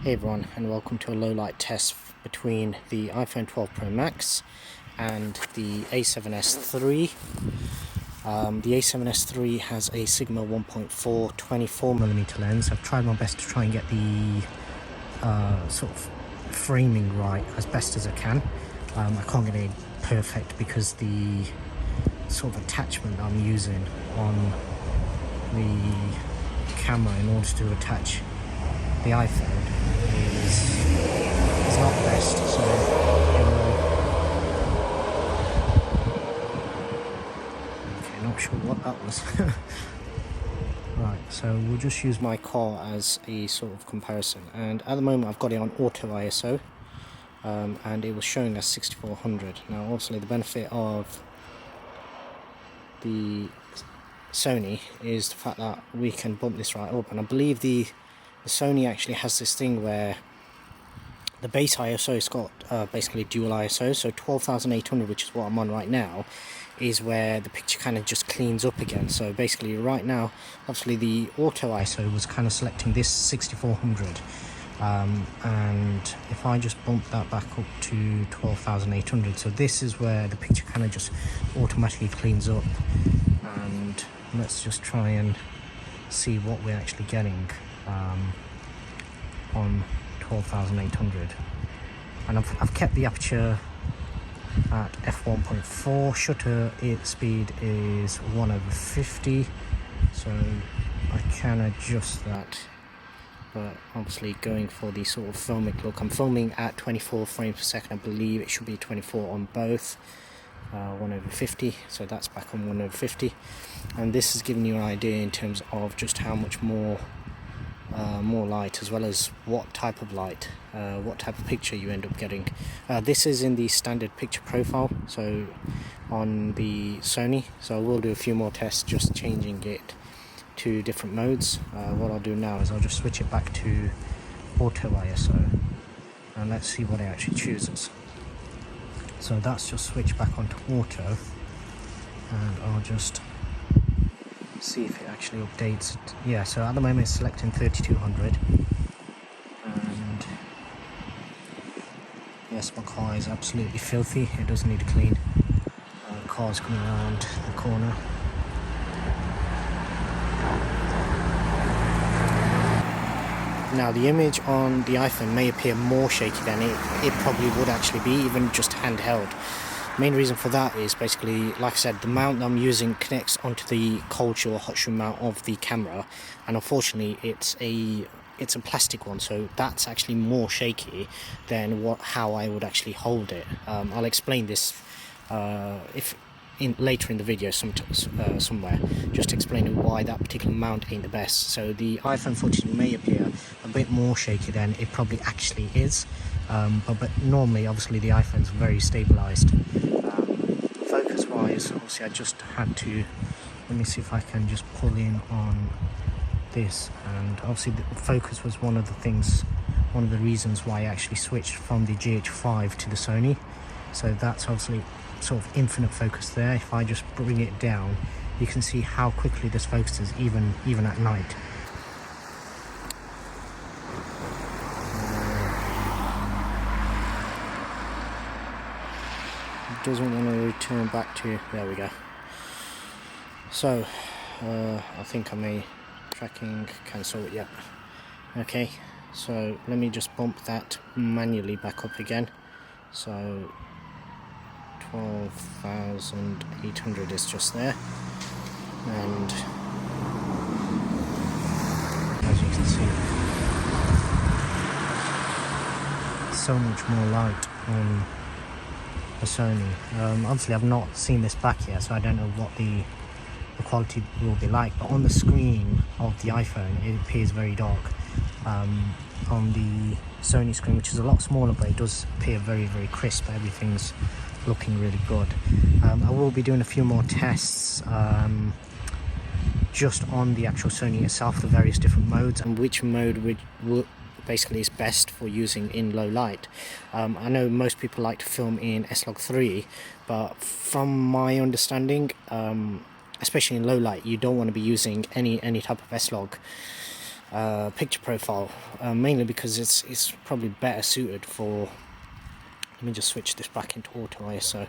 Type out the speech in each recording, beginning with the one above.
Hey everyone, and welcome to a low light test between the iPhone 12 Pro Max and the A7S III. The A7S III has a Sigma 1.4 24mm lens. I've tried my best to try and get the sort of framing right as best as I can. I can't get it perfect because the sort of attachment I'm using on the camera in order to attach the iPhone is not best, so okay, not sure what that was. Right, so we'll just use my car as a sort of comparison, and at the moment I've got it on auto ISO, and it was showing us 6400. Now obviously the benefit of the Sony is the fact that we can bump this right up, and I believe the Sony actually has this thing where the base ISO has got basically dual ISO, so 12,800, which is what I'm on right now, is where the picture kind of just cleans up again. So basically right now, obviously the auto ISO was kind of selecting this 6400, and if I just bump that back up to 12,800, so this is where the picture kind of just automatically cleans up. And let's just try and see what we're actually getting on 12,800, and I've kept the aperture at f1.4. Shutter speed is 1/50, so I can adjust that, but obviously going for the sort of filmic look, I'm filming at 24 frames per second. I believe it should be 24 on both. 1/50, so that's back on 1/50, and this is giving you an idea in terms of just how much more light, as well as what type of light, what type of picture you end up getting. This is in the standard picture profile, so on the Sony, so I will do a few more tests just changing it to different modes. What I'll do now is I'll just switch it back to auto ISO, and let's see what it actually chooses. So that's just switched back onto auto, and I'll just see if it actually updates it. Yeah, so at the moment it's selecting 3200, and yes, my car is absolutely filthy. It does need a clean. The car's coming around the corner. Now the image on the iPhone may appear more shaky than it probably would actually be, even just handheld. Main reason for that is basically, like I said, the mount I'm using connects onto the cold shoe or hot shoe mount of the camera, and unfortunately it's a plastic one, so that's actually more shaky than how I would actually hold it. I'll explain this later in the video somewhere, just explaining why that particular mount ain't the best. So the iPhone footage may appear a bit more shaky than it probably actually is, but normally obviously the iPhone's very stabilized. Focus wise, obviously I just had to, let me see if I can just pull in on this, and obviously the focus was one of the reasons why I actually switched from the GH5 to the Sony. So that's obviously sort of infinite focus there. If I just bring it down, you can see how quickly this focuses even at night. It doesn't want to return back to, there we go. So I think I may tracking cancel it. Yep. Okay, so let me just bump that manually back up again. So 12,800 is just there, and as you can see, so much more light on the Sony. Obviously I've not seen this back yet, so I don't know what the quality will be like, but on the screen of the iPhone it appears very dark. On the Sony screen, which is a lot smaller, but it does appear very, very crisp. Everything's looking really good. I will be doing a few more tests just on the actual Sony itself, the various different modes, and which mode would basically is best for using in low light. I know most people like to film in S-Log3, but from my understanding, especially in low light, you don't want to be using any type of S-Log picture profile, mainly because it's probably better suited for, let me just switch this back into auto ISO.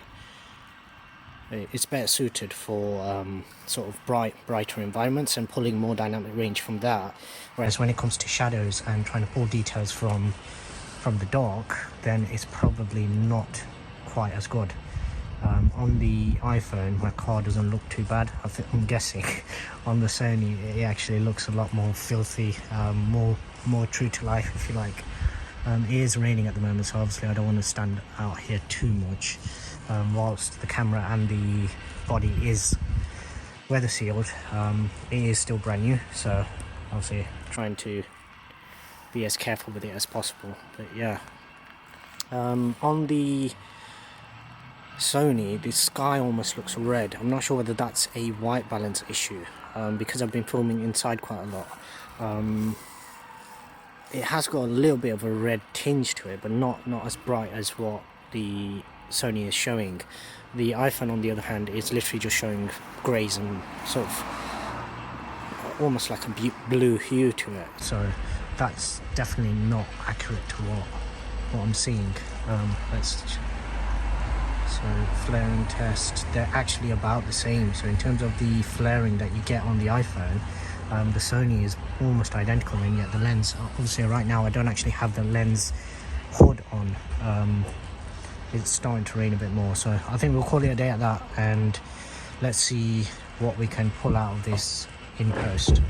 It's better suited for sort of brighter environments and pulling more dynamic range from that. Whereas when it comes to shadows and trying to pull details from the dark, then it's probably not quite as good. On the iPhone, my car doesn't look too bad. I'm guessing on the Sony it actually looks a lot more filthy, more true to life, if you like. It is raining at the moment, so obviously I don't want to stand out here too much. Whilst the camera and the body is weather sealed, it is still brand new, so obviously trying to be as careful with it as possible. But yeah, on the Sony, the sky almost looks red. I'm not sure whether that's a white balance issue, because I've been filming inside quite a lot. It has got a little bit of a red tinge to it, but not as bright as what the Sony is showing. The iPhone, on the other hand, is literally just showing greys and sort of almost like a blue hue to it. So that's definitely not accurate to what I'm seeing. So flaring test, they're actually about the same. So in terms of the flaring that you get on the iPhone, the Sony is almost identical, and yet the lens, obviously right now I don't actually have the lens hood on. It's starting to rain a bit more, so I think we'll call it a day at that, and let's see what we can pull out of this in post.